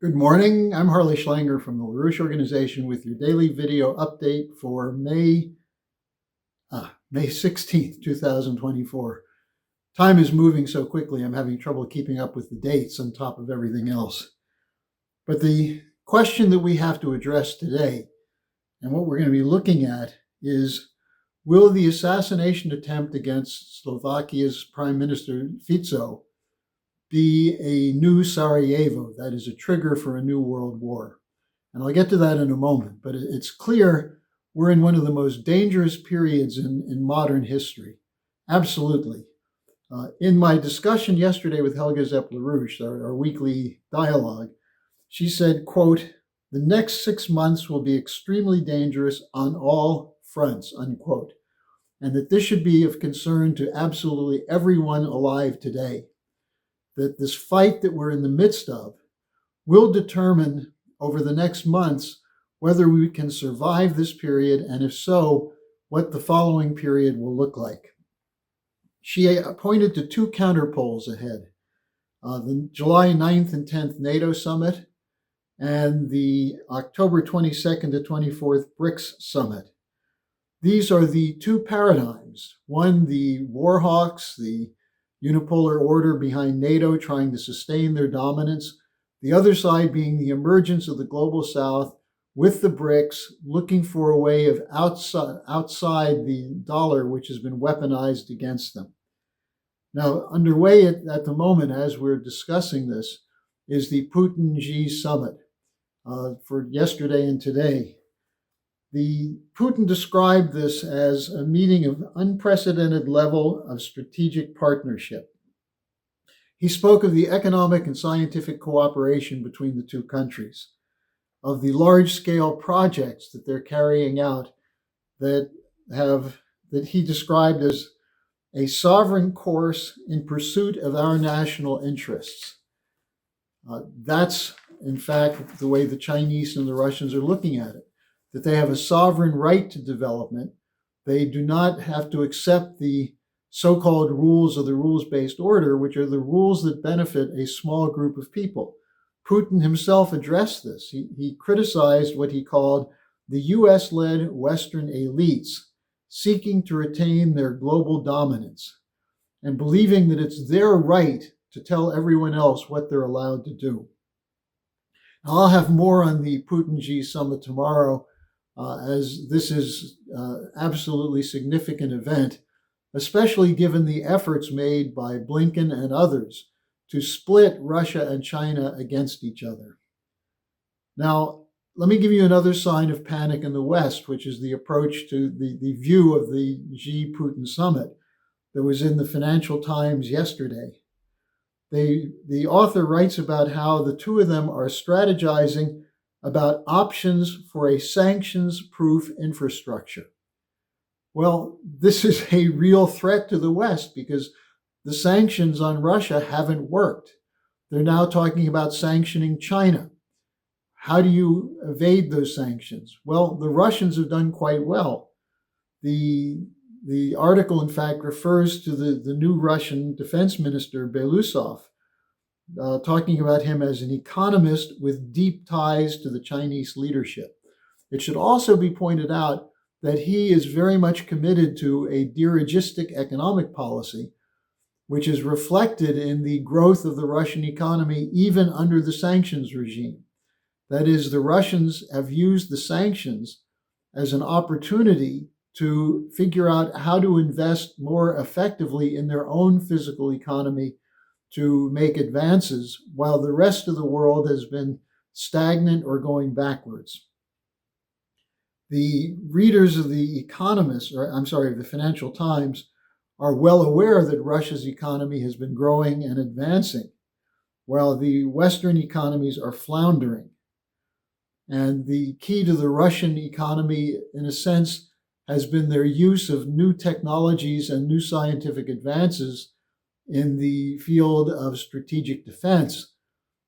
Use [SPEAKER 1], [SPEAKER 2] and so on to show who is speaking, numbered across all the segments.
[SPEAKER 1] Good morning. I'm harleysch from the LaRouche organization with your daily video update for May 16th, 2024. Time is moving so quickly, I'm having trouble keeping up with the dates on top of everything else. But the question that we have to address today, and what we're going to be looking at, is will the assassination attempt against Slovakia's Prime Minister Fico be a new Sarajevo, that is a trigger for a new world war? And I'll get to that in a moment, but it's clear we're in one of the most dangerous periods in modern history. Absolutely. In my discussion yesterday with Helga Zepp-LaRouche, our weekly dialogue, she said, quote, "The next 6 months will be extremely dangerous on all fronts," unquote, and that this should be of concern to absolutely everyone alive today. That this fight that we're in the midst of will determine over the next months whether we can survive this period, and if so, what the following period will look like. She pointed to two counterpoles ahead, the July 9th and 10th NATO summit and the October 22nd to 24th BRICS summit. These are the two paradigms. One, the war hawks, the Unipolar order behind NATO trying to sustain their dominance. The other side being the emergence of the global South with the BRICS, looking for a way of outside the dollar, which has been weaponized against them. Now, underway at the moment, as we're discussing this, is the Putin G Summit for yesterday and today. Putin described this as a meeting of unprecedented level of strategic partnership. He spoke of the economic and scientific cooperation between the two countries, of the large-scale projects that they're carrying out that he described as a sovereign course in pursuit of our national interests. That's, in fact, the way the Chinese and the Russians are looking at it, that they have a sovereign right to development. They do not have to accept the so-called rules of the rules-based order, which are the rules that benefit a small group of people. Putin himself addressed this. He criticized what he called the US-led Western elites seeking to retain their global dominance and believing that it's their right to tell everyone else what they're allowed to do. Now, I'll have more on the Putin G Summit tomorrow, as this is absolutely significant event, especially given the efforts made by Blinken and others to split Russia and China against each other. Now, let me give you another sign of panic in the West, which is the approach to the view of the G Putin Summit that was in the Financial Times yesterday. The author writes about how the two of them are strategizing about options for a sanctions-proof infrastructure. Well, this is a real threat to the West because the sanctions on Russia haven't worked. They're now talking about sanctioning China. How do you evade those sanctions? Well, the Russians have done quite well. The article, in fact, refers to the new Russian defense minister, Belousov, talking about him as an economist with deep ties to the Chinese leadership. It should also be pointed out that he is very much committed to a dirigistic economic policy, which is reflected in the growth of the Russian economy even under the sanctions regime. That is, the Russians have used the sanctions as an opportunity to figure out how to invest more effectively in their own physical economy to make advances, while the rest of the world has been stagnant or going backwards. The readers of the the Financial Times are well aware that Russia's economy has been growing and advancing, while the Western economies are floundering. And the key to the Russian economy, in a sense, has been their use of new technologies and new scientific advances in the field of strategic defense,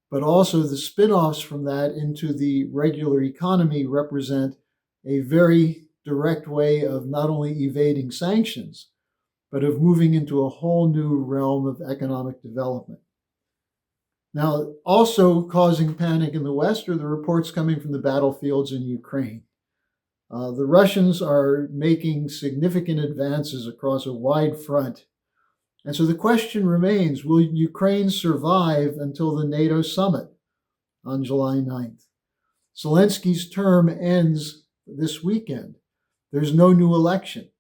[SPEAKER 1] but also the spin-offs from that into the regular economy represent a very direct way of not only evading sanctions, but of moving into a whole new realm of economic development. Now, also causing panic in the West are the reports coming from the battlefields in Ukraine. The Russians are making significant advances across a wide front. And so the question remains, will Ukraine survive until the NATO summit on July 9th? Zelensky's term ends this weekend. There's no new election.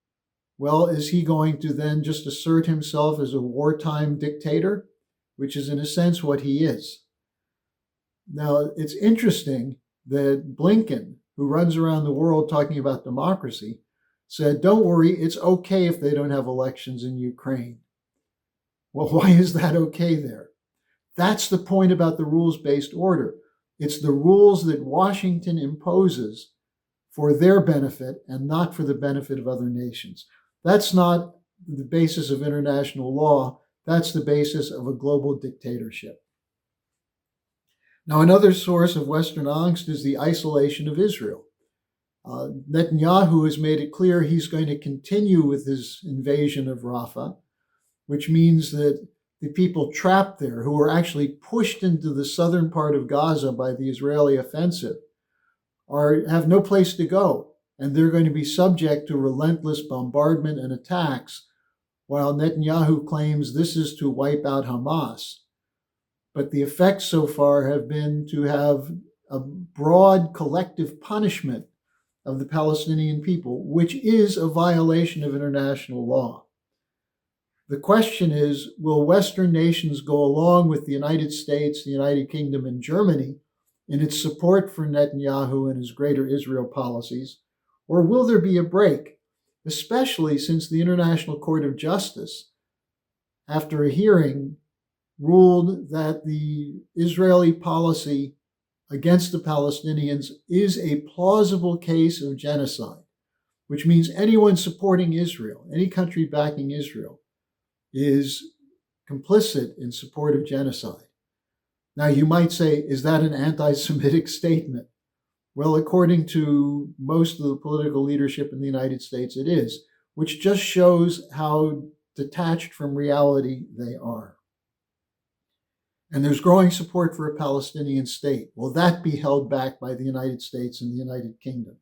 [SPEAKER 1] Well, is he going to then just assert himself as a wartime dictator, which is in a sense what he is? Now, it's interesting that Blinken, who runs around the world talking about democracy, said, don't worry, it's okay if they don't have elections in Ukraine. Well, why is that okay there? That's the point about the rules-based order. It's the rules that Washington imposes for their benefit and not for the benefit of other nations. That's not the basis of international law. That's the basis of a global dictatorship. Now, another source of Western angst is the isolation of Israel. Netanyahu has made it clear he's going to continue with his invasion of Rafah, which means that the people trapped there, who were actually pushed into the southern part of Gaza by the Israeli offensive, have no place to go, and they're going to be subject to relentless bombardment and attacks, while Netanyahu claims this is to wipe out Hamas. But the effects so far have been to have a broad collective punishment of the Palestinian people, which is a violation of international law. The question is, will Western nations go along with the United States, the United Kingdom, and Germany in its support for Netanyahu and his Greater Israel policies, or will there be a break, especially since the International Court of Justice, after a hearing, ruled that the Israeli policy against the Palestinians is a plausible case of genocide, which means anyone supporting Israel, any country backing Israel, is complicit in support of genocide. Now, you might say, is that an anti-Semitic statement? Well, according to most of the political leadership in the United States, it is, which just shows how detached from reality they are. And there's growing support for a Palestinian state. Will that be held back by the United States and the United Kingdom?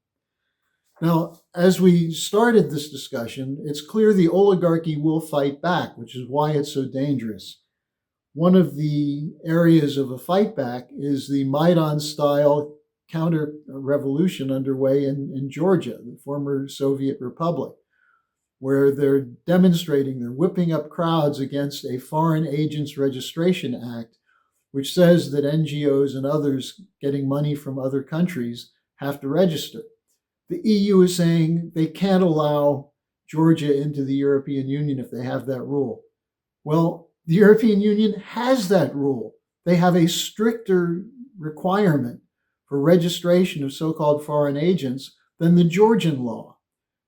[SPEAKER 1] Now, as we started this discussion, it's clear the oligarchy will fight back, which is why it's so dangerous. One of the areas of a fight back is the Maidan-style counter-revolution underway in Georgia, the former Soviet republic, where they're demonstrating, they're whipping up crowds against a Foreign Agents Registration Act, which says that NGOs and others getting money from other countries have to register. The EU is saying they can't allow Georgia into the European Union if they have that rule. Well, the European Union has that rule. They have a stricter requirement for registration of so-called foreign agents than the Georgian law.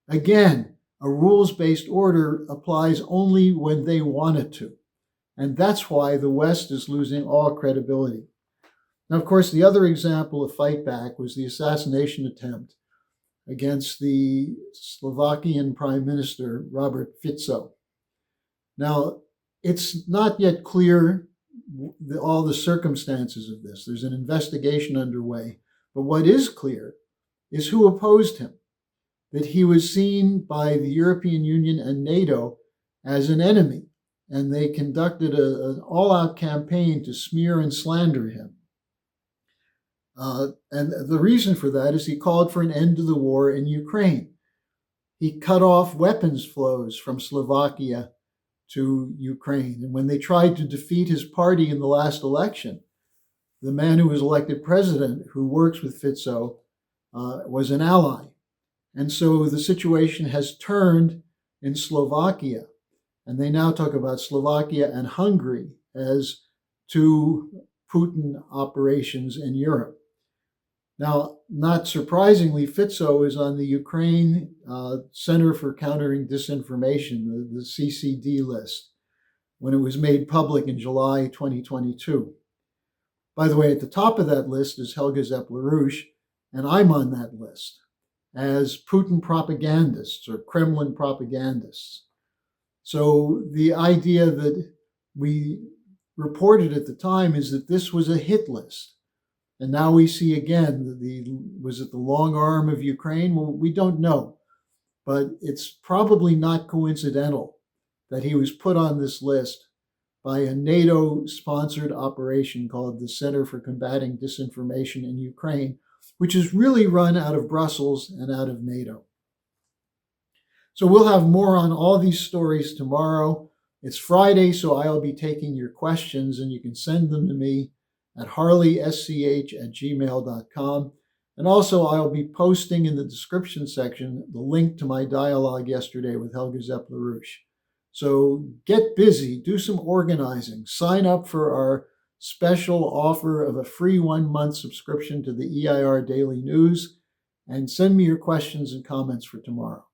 [SPEAKER 1] Again, a rules-based order applies only when they want it to. And that's why the West is losing all credibility. Now, of course, the other example of fight back was the assassination attempt against the Slovakian Prime Minister, Robert Fico. Now, it's not yet clear all the circumstances of this. There's an investigation underway. But what is clear is who opposed him, that he was seen by the European Union and NATO as an enemy, and they conducted an all-out campaign to smear and slander him. And the reason for that is he called for an end to the war in Ukraine. He cut off weapons flows from Slovakia to Ukraine. And when they tried to defeat his party in the last election, the man who was elected president, who works with Fico, was an ally. And so the situation has turned in Slovakia. And they now talk about Slovakia and Hungary as two Putin operations in Europe. Now, not surprisingly, Fico is on the Ukraine Center for Countering Disinformation, the CCD list, when it was made public in July 2022. By the way, at the top of that list is Helga Zepp-LaRouche, and I'm on that list as Putin propagandists or Kremlin propagandists. So the idea that we reported at the time is that this was a hit list. And now we see again, was it the long arm of Ukraine? Well, we don't know, but it's probably not coincidental that he was put on this list by a NATO-sponsored operation called the Center for Combating Disinformation in Ukraine, which is really run out of Brussels and out of NATO. So we'll have more on all these stories tomorrow. It's Friday, so I'll be taking your questions, and you can send them to me at harleysch@gmail.com. And also, I'll be posting in the description section the link to my dialogue yesterday with Helga Zepp-LaRouche. So get busy, do some organizing, sign up for our special offer of a free 1-month subscription to the EIR Daily News, and send me your questions and comments for tomorrow.